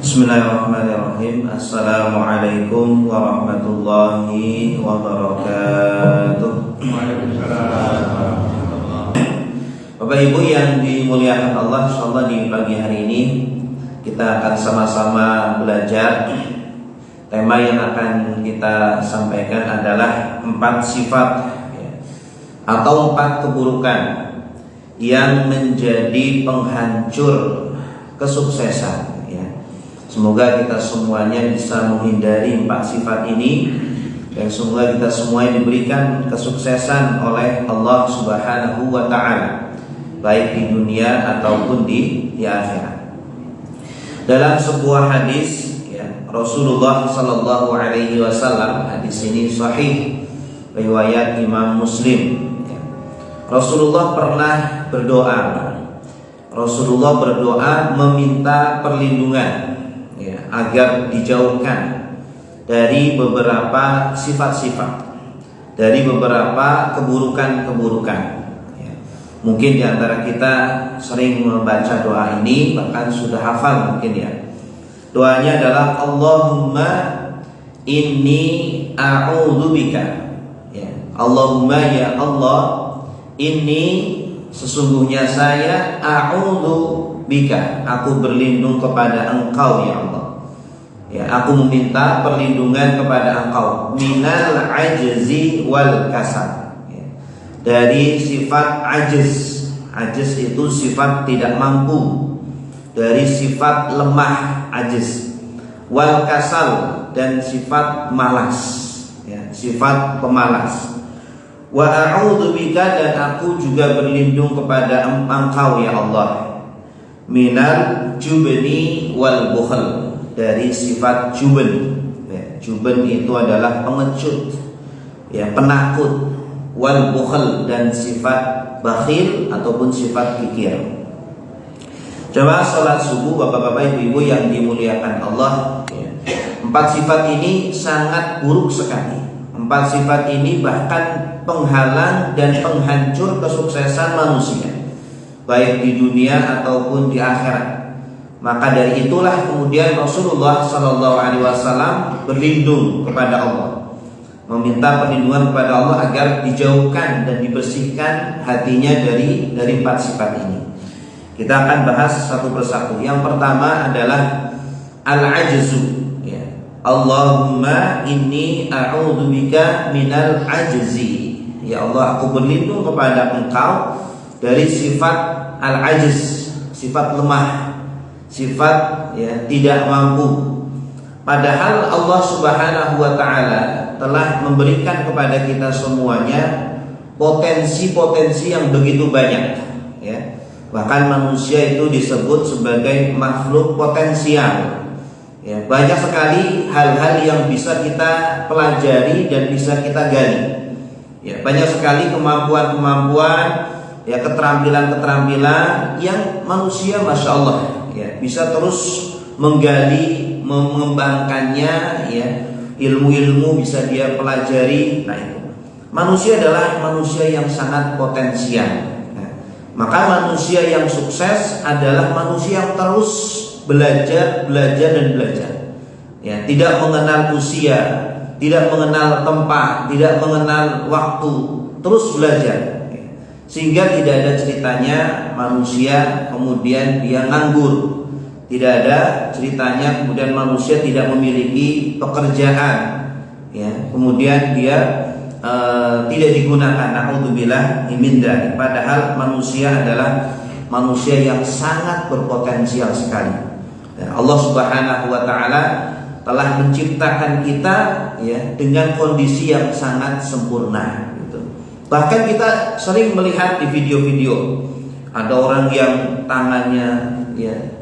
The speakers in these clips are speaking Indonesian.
Bismillahirrahmanirrahim. Assalamualaikum warahmatullahi wabarakatuh. Bapak Ibu yang dimuliakan Allah, insyaallah di pagi hari ini kita akan sama-sama belajar. Tema yang akan kita sampaikan adalah 4 sifat atau 4 keburukan yang menjadi penghancur kesuksesan. Semoga kita semuanya bisa menghindari 4 sifat ini, dan semoga kita semuanya diberikan kesuksesan oleh Allah Subhanahu wa Ta'ala, baik di dunia ataupun di akhirat. Dalam sebuah hadis Rasulullah Sallallahu Alaihi Wasallam, hadis ini sahih riwayat Imam Muslim. Rasulullah pernah berdoa. Rasulullah berdoa meminta perlindungan agar dijauhkan dari beberapa sifat-sifat, dari beberapa keburukan-keburukan. Mungkin di antara kita sering membaca doa ini, bahkan sudah hafal mungkin ya. Doanya adalah Allahumma inni a'udzubika. Allahumma, ya Allah, inni sesungguhnya saya a'udzubika, aku berlindung kepada Engkau ya Allah. Aku meminta perlindungan kepada Engkau minal ajzi wal kasal, dari sifat ajiz. Ajiz itu sifat tidak mampu, dari sifat lemah ajiz, wal kasal, dan sifat malas, sifat pemalas. Wa a'udzubika, dan aku juga berlindung kepada Engkau ya Allah, minal jubni wal bukhl, dari sifat juben. Juben itu adalah pengecut, penakut. Wal bukhl, dan sifat bakhil ataupun sifat kikir. Coba salat subuh bapak-bapak ibu-ibu yang dimuliakan Allah, 4 sifat ini sangat buruk sekali. 4 sifat ini bahkan penghalang dan penghancur kesuksesan manusia, baik di dunia ataupun di akhirat. Maka dari itulah kemudian Rasulullah Sallallahu Alaihi Wasallam berlindung kepada Allah, meminta perlindungan kepada Allah agar dijauhkan dan dibersihkan hatinya dari 4 sifat ini. Kita akan bahas satu persatu. Yang pertama adalah al-ajzu. Allahumma inni a'udzubika minal ajzi. Ya Allah, aku berlindung kepada Engkau dari sifat al-ajz, sifat lemah, sifat tidak mampu. Padahal Allah Subhanahu wa Ta'ala telah memberikan kepada kita semuanya potensi-potensi yang begitu banyak. Bahkan manusia itu disebut sebagai makhluk potensial. Banyak sekali hal-hal yang bisa kita pelajari dan bisa kita gali. Banyak sekali kemampuan-kemampuan, keterampilan-keterampilan yang manusia Masya Allah bisa terus menggali, mengembangkannya, ilmu-ilmu bisa dia pelajari. Nah, itu manusia adalah manusia yang sangat potensial. Maka manusia yang sukses adalah manusia yang terus belajar dan belajar. Tidak mengenal usia, tidak mengenal tempat, tidak mengenal waktu, terus belajar. Sehingga tidak ada ceritanya manusia kemudian dia nganggur. Tidak ada ceritanya kemudian manusia tidak memiliki pekerjaan, kemudian dia tidak digunakan. Na'udzubillah min dzalik. Padahal manusia adalah manusia yang sangat berpotensial sekali. Dan Allah Subhanahu wa Ta'ala telah menciptakan kita dengan kondisi yang sangat sempurna. Bahkan kita sering melihat di video-video ada orang yang tangannya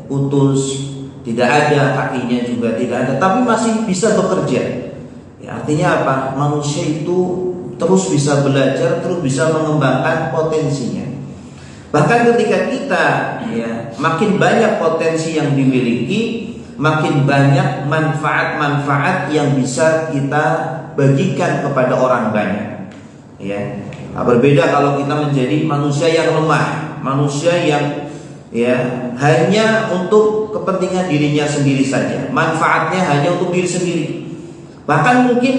putus, tidak ada, kakinya juga tidak ada, tapi masih bisa bekerja. Artinya apa? Manusia itu terus bisa belajar, terus bisa mengembangkan potensinya. Bahkan ketika kita makin banyak potensi yang dimiliki, makin banyak manfaat-manfaat yang bisa kita bagikan kepada orang banyak. Berbeda kalau kita menjadi manusia yang lemah, manusia yang ya hanya untuk kepentingan dirinya sendiri saja, manfaatnya hanya untuk diri sendiri. Bahkan mungkin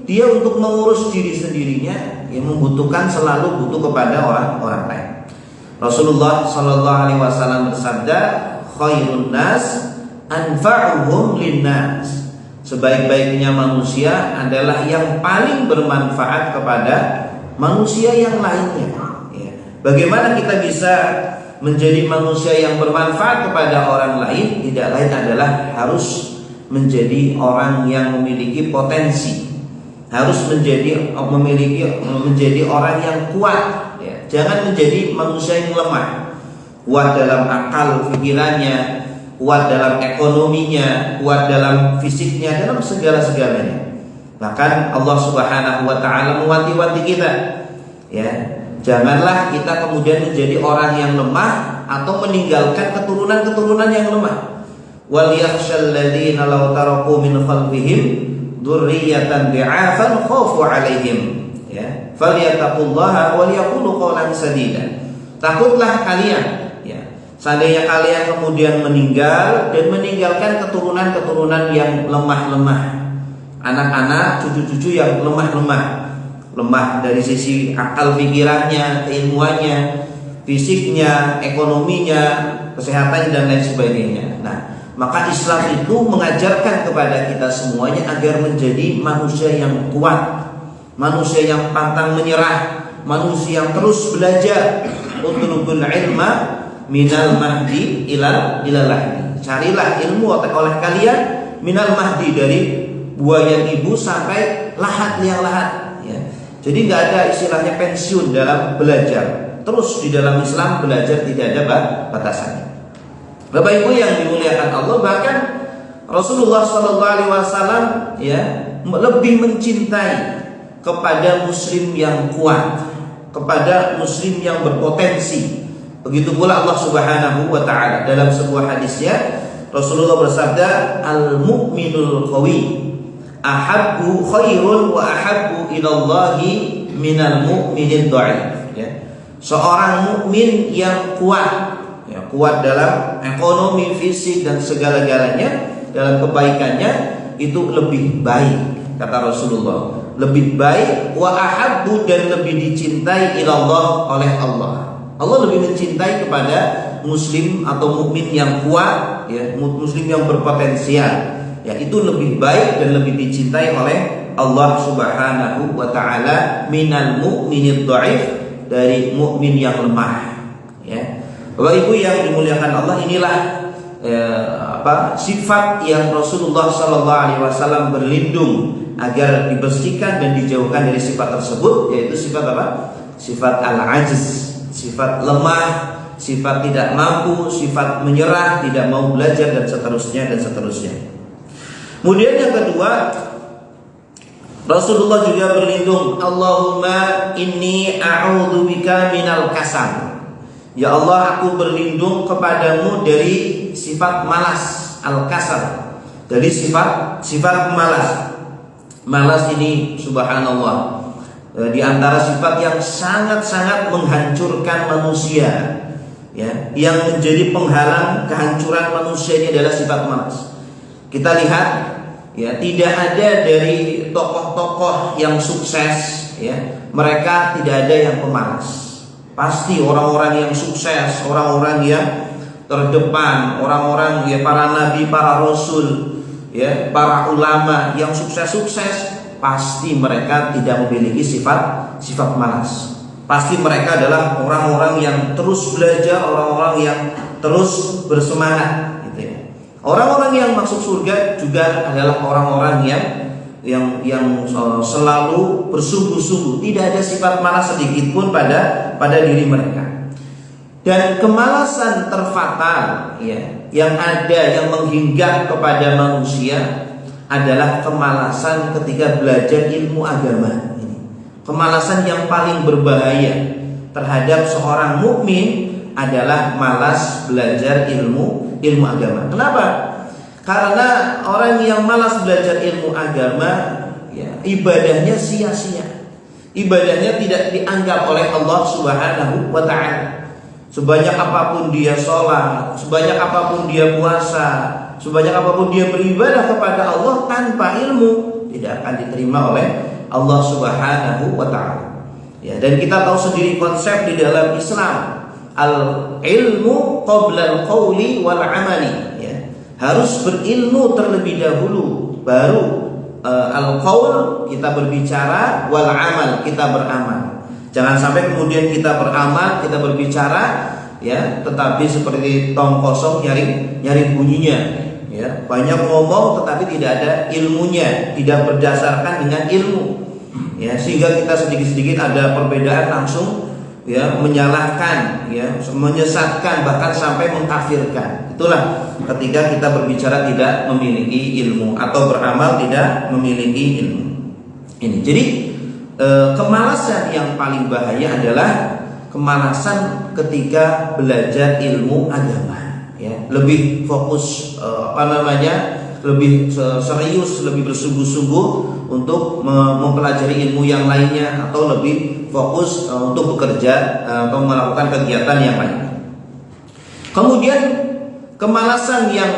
dia untuk mengurus diri sendirinya yang membutuhkan selalu butuh kepada orang lain. Rasulullah Shallallahu Alaihi Wasallam bersabda, khairun nas anfa'uhum linnas. Sebaik-baiknya manusia adalah yang paling bermanfaat kepada manusia yang lainnya. Ya. Bagaimana kita bisa menjadi manusia yang bermanfaat kepada orang lain? Tidak lain adalah harus menjadi orang yang memiliki potensi, harus menjadi orang yang kuat. Ya. Jangan menjadi manusia yang lemah, kuat dalam akal pikirannya, kuat dalam ekonominya, kuat dalam fisiknya, dalam segala-segalanya. Bahkan Allah Subhanahu wa taala mewanti-wanti kita, ya, janganlah kita kemudian menjadi orang yang lemah atau meninggalkan keturunan-keturunan yang lemah. Wal yakhshal ladzina law taraku min khalfihim dzurriyyatan bi'afan khafu 'alaihim, ya, falyattaqullaha wal yaqulu qawlan sadida. Takutlah kalian, seandainya kalian kemudian meninggal dan meninggalkan keturunan-keturunan yang lemah-lemah, anak-anak, cucu-cucu yang lemah dari sisi akal pikirannya, keilmuannya, fisiknya, ekonominya, kesehatan dan lain sebagainya. Nah, maka Islam itu mengajarkan kepada kita semuanya agar menjadi manusia yang kuat, manusia yang pantang menyerah, manusia yang terus belajar. Utlubul ilma minal mahdi ilal lahdi. Carilah ilmu oleh kalian minal mahdi, dari buaya ibu sampai lahat liang lahat, ya. Jadi nggak ada istilahnya pensiun dalam belajar. Terus di dalam Islam belajar tidak ada batasannya. Bapak Ibu yang dimuliakan Allah, bahkan Rasulullah SAW ya lebih mencintai kepada muslim yang kuat, kepada muslim yang berpotensi. Begitu pula Allah Subhanahu wa taala dalam sebuah hadisnya, Rasulullah bersabda, al-mu'minul qawi ahabbu khairun wa ahabbu ilallahi minal mu'minid dha'if, ya. Seorang mukmin yang kuat, ya, kuat dalam ekonomi, fisik dan segala-galanya, dalam kebaikannya itu lebih baik, kata Rasulullah, lebih baik, wa ahabbu, dan lebih dicintai ilallah, oleh Allah. Allah lebih mencintai kepada muslim atau mukmin yang kuat, ya, muslim yang berpotensial, ya, itu lebih baik dan lebih dicintai oleh Allah Subhanahu wa taala minal mu'minid dhaif, dari mukmin yang lemah, ya. Bapak Ibu yang dimuliakan Allah, inilah sifat yang Rasulullah sallallahu alaihi wasallam berlindung agar dibersihkan dan dijauhkan dari sifat tersebut, yaitu sifat apa? Sifat al-ajiz, sifat lemah, sifat tidak mampu, sifat menyerah, tidak mau belajar, dan seterusnya dan seterusnya. Kemudian yang kedua, Rasulullah juga berlindung, Allahumma inni a'udzubika minal kasal. Ya Allah, aku berlindung kepadamu dari sifat malas, al-kasal, dari sifat malas. Malas ini subhanallah, di antara sifat yang sangat-sangat menghancurkan manusia, ya, yang menjadi penghalang kehancuran manusia ini adalah sifat malas. Kita lihat, ya, tidak ada dari tokoh-tokoh yang sukses, ya, mereka tidak ada yang pemalas. Pasti orang-orang yang sukses, orang-orang yang terdepan, orang-orang, ya, para nabi, para rasul, ya, para ulama yang sukses-sukses, pasti mereka tidak memiliki sifat malas. Pasti mereka adalah orang-orang yang terus belajar, orang-orang yang terus bersemangat, gitu, ya. Orang-orang yang masuk surga juga adalah orang-orang yang selalu bersungguh-sungguh, tidak ada sifat malas sedikit pun pada diri mereka. Dan kemalasan terfatal, ya, yang ada, yang menghinggap kepada manusia adalah kemalasan ketika belajar ilmu agama. Ini kemalasan yang paling berbahaya terhadap seorang mukmin adalah malas belajar ilmu agama. Kenapa? Karena orang yang malas belajar ilmu agama, ya, ibadahnya sia-sia. Ibadahnya tidak dianggap oleh Allah Subhanahu wa taala. sebanyak apapun dia sholat, sebanyak apapun dia puasa, sebanyak apapun dia beribadah kepada Allah, tanpa ilmu tidak akan diterima oleh Allah Subhanahu wa ta'ala. Ya, dan kita tahu sendiri konsep di dalam Islam, al-ilmu qabla al-qawli wal amali, ya. Harus berilmu terlebih dahulu, baru al-qawl kita berbicara, wal amal kita beramal. Jangan sampai kemudian kita beramal, kita berbicara, ya, tetapi seperti tong kosong nyari bunyinya, ya. Banyak ngomong tetapi tidak ada ilmunya, tidak berdasarkan dengan ilmu, ya, sehingga kita sedikit-sedikit ada perbedaan langsung, ya, menyalahkan, ya, menyesatkan, bahkan sampai mengkafirkan. Itulah ketika kita berbicara tidak memiliki ilmu atau beramal tidak memiliki ilmu. Ini. Jadi kemalasan yang paling bahaya adalah kemalasan ketika belajar ilmu agama, ya. Lebih fokus lebih serius, lebih bersungguh-sungguh untuk mempelajari ilmu yang lainnya, atau lebih fokus untuk bekerja atau melakukan kegiatan yang lain. Kemudian kemalasan yang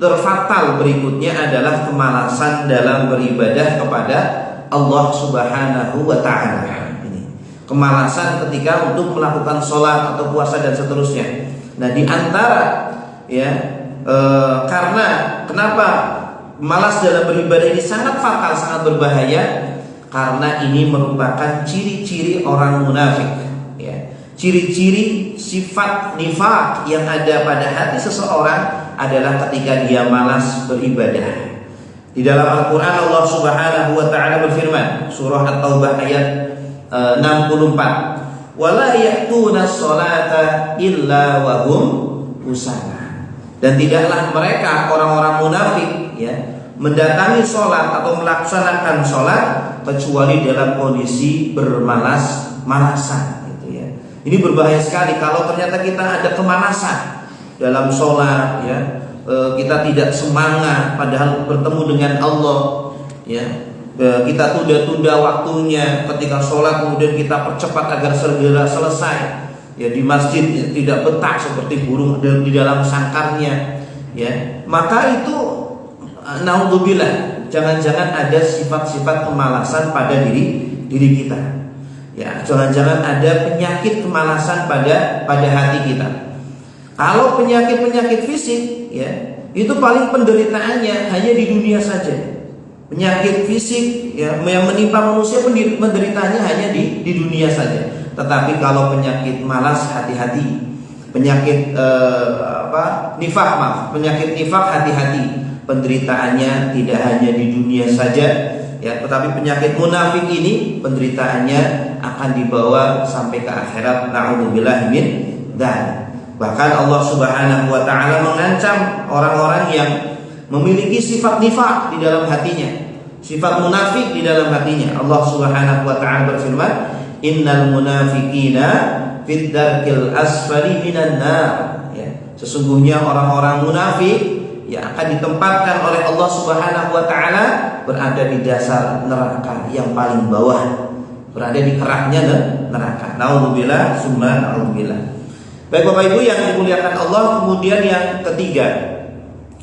terfatal berikutnya adalah kemalasan dalam beribadah kepada Allah Subhanahu wa ta'ala. Ini kemalasan ketika untuk melakukan sholat atau puasa dan seterusnya. Nah, di antara, ya, karena kenapa malas dalam beribadah ini sangat fatal, sangat berbahaya, karena ini merupakan ciri-ciri orang munafik, ya. Ciri-ciri sifat nifaq yang ada pada hati seseorang adalah ketika dia malas beribadah. Di dalam Al-Quran Allah Subhanahu wa ta'ala berfirman, surah At-Taubah ayat 64, wala ya'tuna sholata illa wa hum kusala. Dan tidaklah mereka orang-orang munafik, ya, mendatangi sholat atau melaksanakan sholat kecuali dalam kondisi bermalas-malasan, gitu, ya. Ini berbahaya sekali kalau ternyata kita ada kemalasan dalam sholat, ya. Kita tidak semangat padahal bertemu dengan Allah, ya. Kita tunda-tunda waktunya ketika sholat, kemudian kita percepat agar segera selesai, ya. Di masjid tidak betah seperti burung di dalam sangkarnya, ya. Maka itu naudzubillah, jangan-jangan ada sifat-sifat kemalasan pada diri kita, ya. Jangan-jangan ada penyakit kemalasan pada hati kita. Kalau penyakit fisik, ya, itu paling penderitaannya hanya di dunia saja. Penyakit fisik, ya, yang menimpa manusia penderitaannya hanya di dunia saja. Tetapi kalau penyakit malas, hati-hati. Penyakit penyakit nifaq, hati-hati. Penderitaannya tidak hanya di dunia saja, ya, tetapi penyakit munafik ini penderitaannya akan dibawa sampai ke akhirat. Na'udzubillahi min dzalik. Bahkan Allah Subhanahu wa ta'ala mengancam orang-orang yang memiliki sifat nifaq di dalam hatinya, sifat munafik di dalam hatinya. Allah Subhanahu wa ta'ala berfirman, innal munafiqina fid darkil asfali minan nar, ya. Sesungguhnya orang-orang munafik yang akan ditempatkan oleh Allah Subhanahu wa ta'ala berada di dasar neraka yang paling bawah, berada di keraknya neraka. Naudzubillah summa naudzubillah. Baik Bapak Ibu yang dimuliakan Allah, kemudian yang ketiga,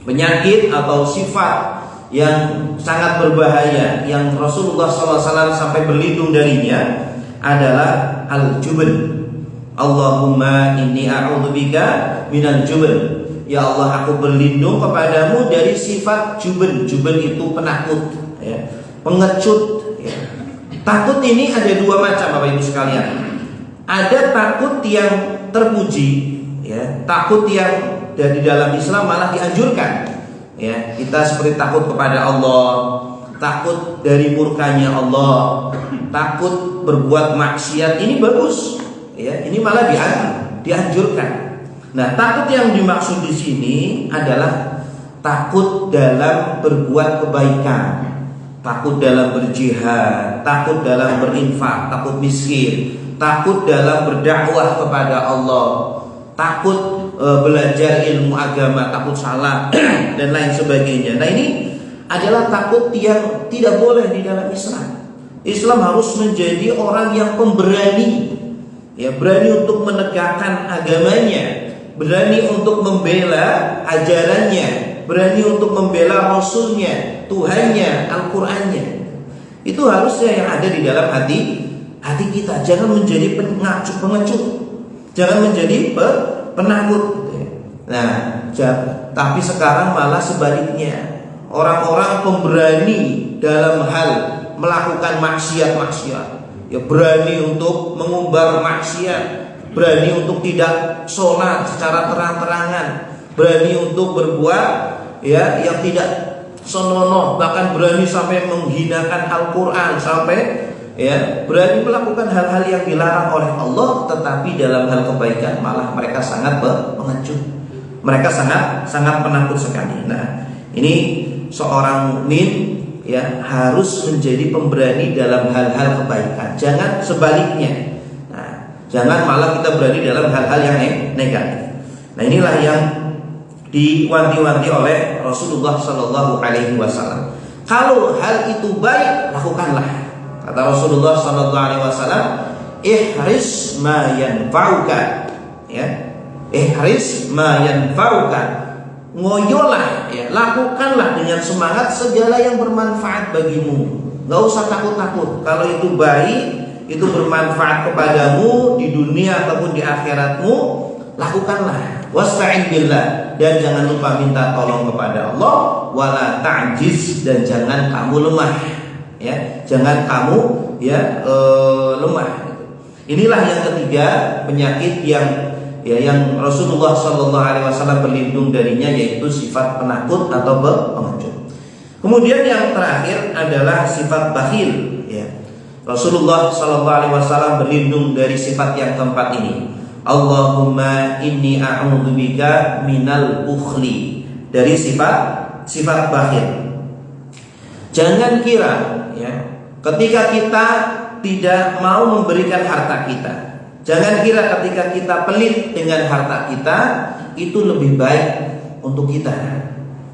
penyakit atau sifat yang sangat berbahaya yang Rasulullah SAW sampai berlindung darinya adalah al-jubn. Allahumma inni a'udzubika minal jubn. Ya Allah, aku berlindung kepadamu dari sifat jubn. Jubn itu penakut, ya, pengecut, ya. Takut ini ada dua macam Bapak Ibu sekalian. Ada takut yang terpuji, ya, takut yang dari dalam Islam malah dianjurkan, ya. Kita seperti takut kepada Allah, takut dari murkanya Allah, takut berbuat maksiat, ini bagus, ya, ini malah dianjurkan. Nah, takut yang dimaksud di sini adalah takut dalam berbuat kebaikan, takut dalam berjihad, takut dalam berinfak, takut miskin, takut dalam berdakwah kepada Allah, takut belajar ilmu agama, takut salah dan lain sebagainya. Nah, ini adalah takut yang tidak boleh di dalam Islam. Islam harus menjadi orang yang pemberani, ya, berani untuk menegakkan agamanya, berani untuk membela ajarannya, berani untuk membela Rasulnya, Tuhannya, Al-Qurannya. Itu harusnya yang ada di dalam hati kita. Jangan menjadi pengecut, jangan menjadi penakut. Nah, tapi sekarang malah sebaliknya, orang-orang pemberani dalam hal melakukan maksiat, ya, berani untuk mengumbar maksiat, berani untuk tidak sholat secara terang-terangan, berani untuk berbuat, ya, yang tidak senonoh, bahkan berani sampai menghinakan Al-Quran, sampai, ya, berani melakukan hal-hal yang dilarang oleh Allah, tetapi dalam hal kebaikan malah mereka sangat pengecut, mereka sangat penakut sekali. Nah, ini seorang mukmin, ya, harus menjadi pemberani dalam hal-hal kebaikan, jangan sebaliknya. Nah, jangan malah kita berani dalam hal-hal yang negatif. Nah, inilah yang diwanti-wanti oleh Rasulullah Sallallahu Alaihi Wasallam. Kalau hal itu baik, lakukanlah. Kata Rasulullah Sallallahu Alaihi Wasallam, ihris ma yanfa'uka, ya, ihris ma yanfa'uka. Ngoyolah, ya, lakukanlah dengan semangat segala yang bermanfaat bagimu. Gak usah takut-takut. Kalau itu baik, itu bermanfaat kepadamu di dunia ataupun di akhiratmu, lakukanlah. Wasta'in billah, dan jangan lupa minta tolong kepada Allah. Wala ta'jiz, dan jangan kamu lemah, ya, jangan kamu, ya, lemah. Inilah yang ketiga penyakit yang Rasulullah Sallallahu Alaihi Wasallam berlindung darinya, yaitu sifat penakut atau pengecut. Kemudian yang terakhir adalah sifat bakhil, ya. Rasulullah Sallallahu Alaihi Wasallam berlindung dari sifat yang keempat ini. Allahumma inni a'udzubika minal bukhli, dari sifat bakhil. Jangan kira, ya, ketika kita tidak mau memberikan harta kita, jangan kira ketika kita pelit dengan harta kita itu lebih baik untuk kita,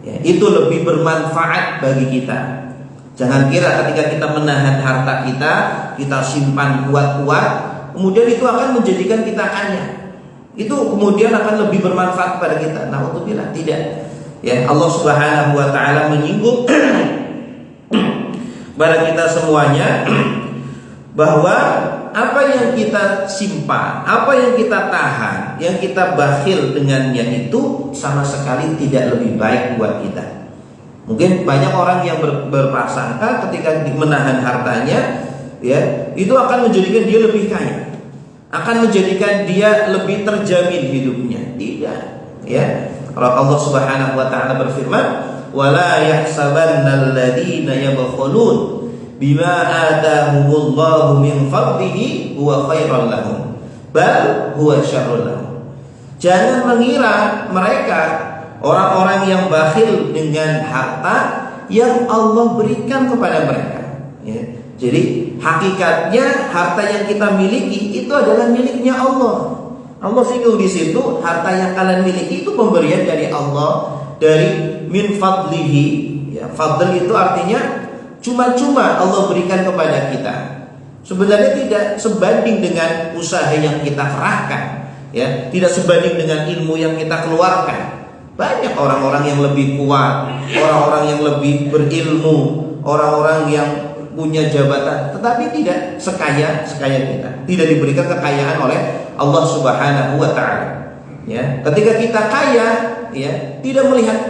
ya, itu lebih bermanfaat bagi kita. Jangan kira ketika kita menahan harta kita simpan kuat-kuat, kemudian itu akan menjadikan kita kaya, itu kemudian akan lebih bermanfaat kepada kita. Nah, untuk bila tidak, ya, Allah Subhanahu Wa Taala menyinggung kepada kita semuanya bahwa apa yang kita simpan, apa yang kita tahan, yang kita bakhil dengannya itu sama sekali tidak lebih baik buat kita. Mungkin banyak orang yang berprasangka ketika menahan hartanya, ya, itu akan menjadikan dia lebih kaya, akan menjadikan dia lebih terjamin hidupnya. Tidak, ya. Kalau Allah Subhanahu Wa Taala berfirman, wala yahsabannal ladzina yabkhulun bima atahumullahu min fadlihi huwa khairan lahum bal huwa syarrun lahum. Jangan mengira mereka orang-orang yang bakhil dengan harta yang Allah berikan kepada mereka, ya. Jadi hakikatnya harta yang kita miliki itu adalah miliknya Allah. Allah singgung di situ, harta yang kalian miliki itu pemberian dari Allah, dari min fadlihi, ya. Fadl itu artinya cuma-cuma Allah berikan kepada kita. Sebenarnya tidak sebanding dengan usaha yang kita kerahkan, ya, tidak sebanding dengan ilmu yang kita keluarkan. Banyak orang-orang yang lebih kuat, orang-orang yang lebih berilmu, orang-orang yang punya jabatan, tetapi tidak sekaya kita. Tidak diberikan kekayaan oleh Allah Subhanahu Wa Taala, ya. Ketika kita kaya, ya, tidak melihat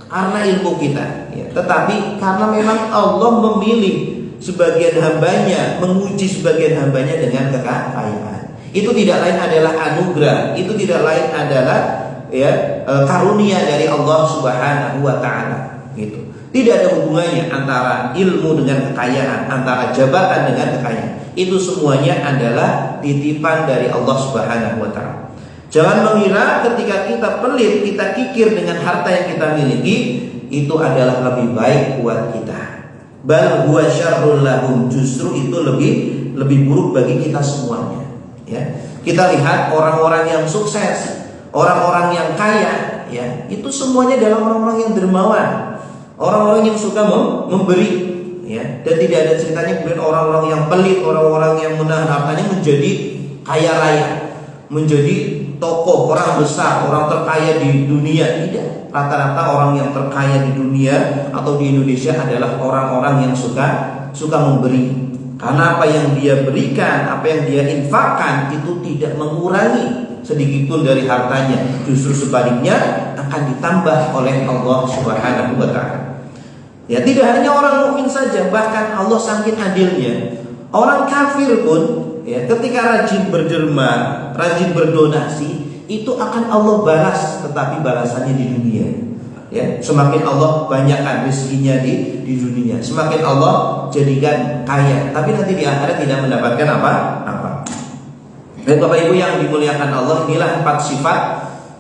karena ilmu kita, ya, tetapi karena memang Allah memilih sebagian hambanya, menguji sebagian hambanya dengan kekayaan. Itu tidak lain adalah anugerah, itu tidak lain adalah, ya, karunia dari Allah Subhanahu Wa Taala, gitu. Tidak ada hubungannya antara ilmu dengan kekayaan, antara jabatan dengan kekayaan. Itu semuanya adalah titipan dari Allah Subhanahu Wa Taala. Jangan mengira ketika kita pelit, kita kikir dengan harta yang kita miliki, itu adalah lebih baik buat kita. Bal huwa syarrul lahum, justru itu lebih buruk bagi kita semuanya, ya. Kita lihat orang-orang yang sukses, orang-orang yang kaya, ya, itu semuanya adalah orang-orang yang dermawan, orang-orang yang suka memberi, ya. Dan tidak ada ceritanya kemudian orang-orang yang pelit, orang-orang yang menahan hartanya menjadi kaya raya, menjadi tokoh, orang besar, orang terkaya di dunia. Tidak. Rata-rata orang yang terkaya di dunia atau di Indonesia adalah orang-orang yang suka memberi. Karena apa yang dia berikan, apa yang dia infakkan itu tidak mengurangi sedikitpun dari hartanya, justru sebaliknya akan ditambah oleh Allah Subhanahu wa taala. Ya, tidak hanya orang mukmin saja, bahkan Allah saking adilnya, orang kafir pun ya, ketika rajin berderma, rajin berdonasi, itu akan Allah balas, tetapi balasannya di dunia. Ya, semakin Allah banyakkan rezekinya di dunia, semakin Allah jadikan kaya, tapi nanti di akhirat tidak mendapatkan apa-apa. Dan Bapak Ibu yang dimuliakan Allah, inilah 4 sifat,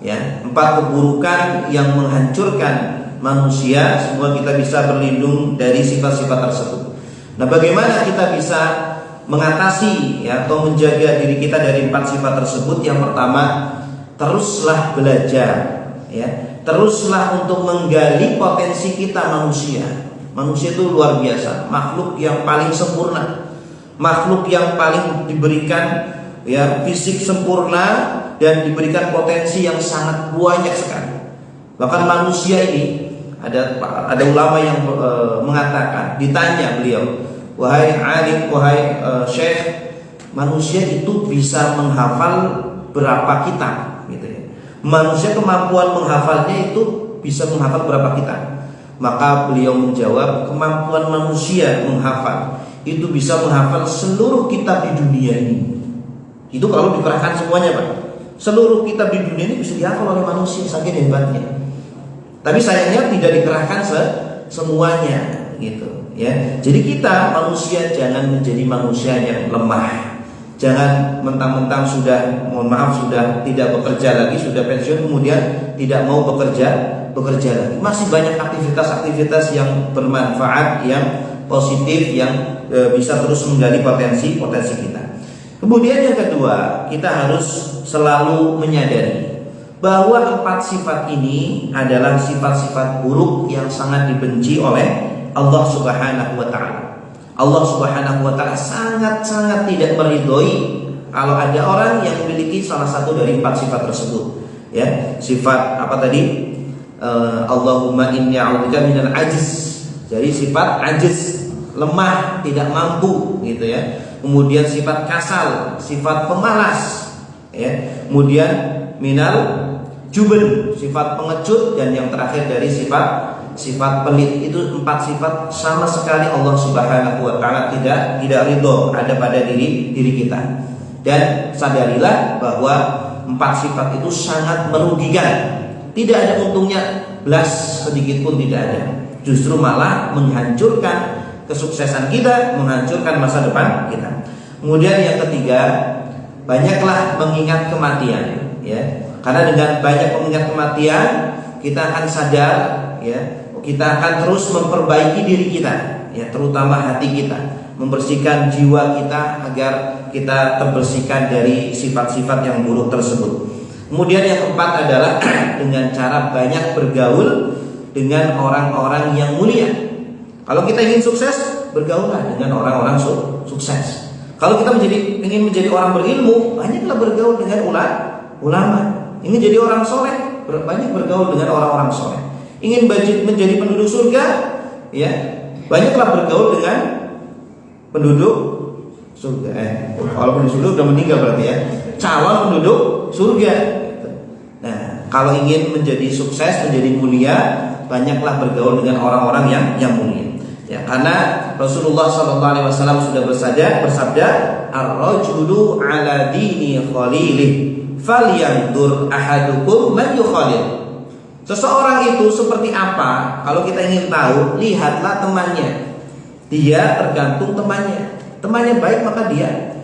ya, 4 keburukan yang menghancurkan manusia. Semua kita bisa berlindung dari sifat-sifat tersebut. Nah, bagaimana kita bisa mengatasi, ya, atau menjaga diri kita dari 4 sifat tersebut? Yang pertama, teruslah belajar, ya, teruslah untuk menggali potensi kita manusia. Manusia itu luar biasa, makhluk yang paling sempurna, makhluk yang paling diberikan, ya, fisik sempurna dan diberikan potensi yang sangat banyak sekali. Bahkan manusia ini ada ulama yang mengatakan, ditanya beliau, wahai alim, wahai syekh, manusia itu bisa menghafal berapa kitab, gitu ya. Manusia kemampuan menghafalnya itu bisa menghafal berapa kitab? Maka beliau menjawab, kemampuan manusia menghafal itu bisa menghafal seluruh kitab di dunia ini. Itu kalau dikerahkan semuanya, Pak. Seluruh kitab di dunia ini bisa dihafal oleh manusia, saking hebatnya. Tapi sayangnya tidak dikerahkan semuanya, gitu ya. Jadi kita manusia jangan menjadi manusia yang lemah. Jangan mentang-mentang sudah, mohon maaf, sudah tidak bekerja lagi, sudah pensiun, kemudian tidak mau bekerja lagi. Masih banyak aktivitas-aktivitas yang bermanfaat, yang positif, yang bisa terus menggali potensi kita. Kemudian yang kedua, kita harus selalu menyadari bahwa 4 sifat ini adalah sifat-sifat buruk yang sangat dibenci oleh Allah Subhanahu wa taala. Allah Subhanahu wa taala sangat-sangat tidak meridhoi kalau ada orang yang memiliki salah satu dari 4 sifat tersebut. Ya, sifat apa tadi? Allahumma inni a'udzubika minal ajiz. Jadi sifat ajiz, lemah, tidak mampu, gitu ya. Kemudian sifat kasal, sifat pemalas, ya. Kemudian minal jubn, sifat pengecut, dan yang terakhir dari sifat pelit. Itu 4 sifat sama sekali Allah Subhanahu wa taala tidak ridho ada pada diri kita. Dan sadarilah bahwa 4 sifat itu sangat merugikan. Tidak ada untungnya belas sedikit pun tidak ada. Justru malah menghancurkan kesuksesan kita, menghancurkan masa depan kita. Kemudian yang ketiga, banyaklah mengingat kematian, ya. Karena dengan banyak mengingat kematian, kita akan sadar, ya, kita akan terus memperbaiki diri kita, ya, terutama hati kita, membersihkan jiwa kita agar kita terbersihkan dari sifat-sifat yang buruk tersebut. Kemudian yang keempat adalah dengan cara banyak bergaul dengan orang-orang yang mulia. Kalau kita ingin sukses, bergaullah dengan orang-orang sukses. Kalau kita ingin menjadi orang berilmu, banyaklah bergaul dengan ulama. Ingin jadi orang soleh, banyak bergaul dengan orang-orang soleh. Ingin menjadi penduduk surga, ya, banyaklah bergaul dengan penduduk surga. Kalau penduduk surga udah meninggal berarti, ya, calon penduduk surga. Nah, kalau ingin menjadi sukses, menjadi mulia, banyaklah bergaul dengan orang-orang yang mulia. Ya, karena Rasulullah SAW sudah bersabda, ar-rajulu ala dini khalilih, falyandur ahadukum man yukhalil. Seseorang itu seperti apa? Kalau kita ingin tahu, lihatlah temannya. Dia tergantung temannya. Temannya baik maka dia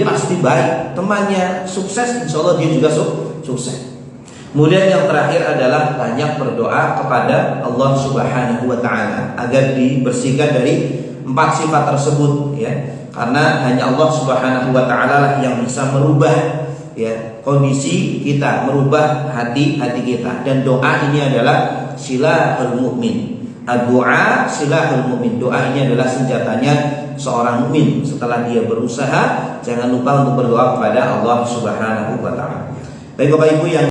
pasti baik. Temannya sukses, insya Allah dia juga sukses. Kemudian yang terakhir adalah banyak berdoa kepada Allah Subhanahu wa taala agar dibersihkan dari 4 sifat tersebut, ya. Karena hanya Allah Subhanahu wa taala lah yang bisa merubah, ya, kondisi kita, merubah hati kita. Dan doa ini adalah silahul mukmin. Doa silahul mukmin. Doa ini adalah senjatanya seorang mukmin. Setelah dia berusaha, jangan lupa untuk berdoa kepada Allah Subhanahu wa taala. Baik Bapak Ibu yang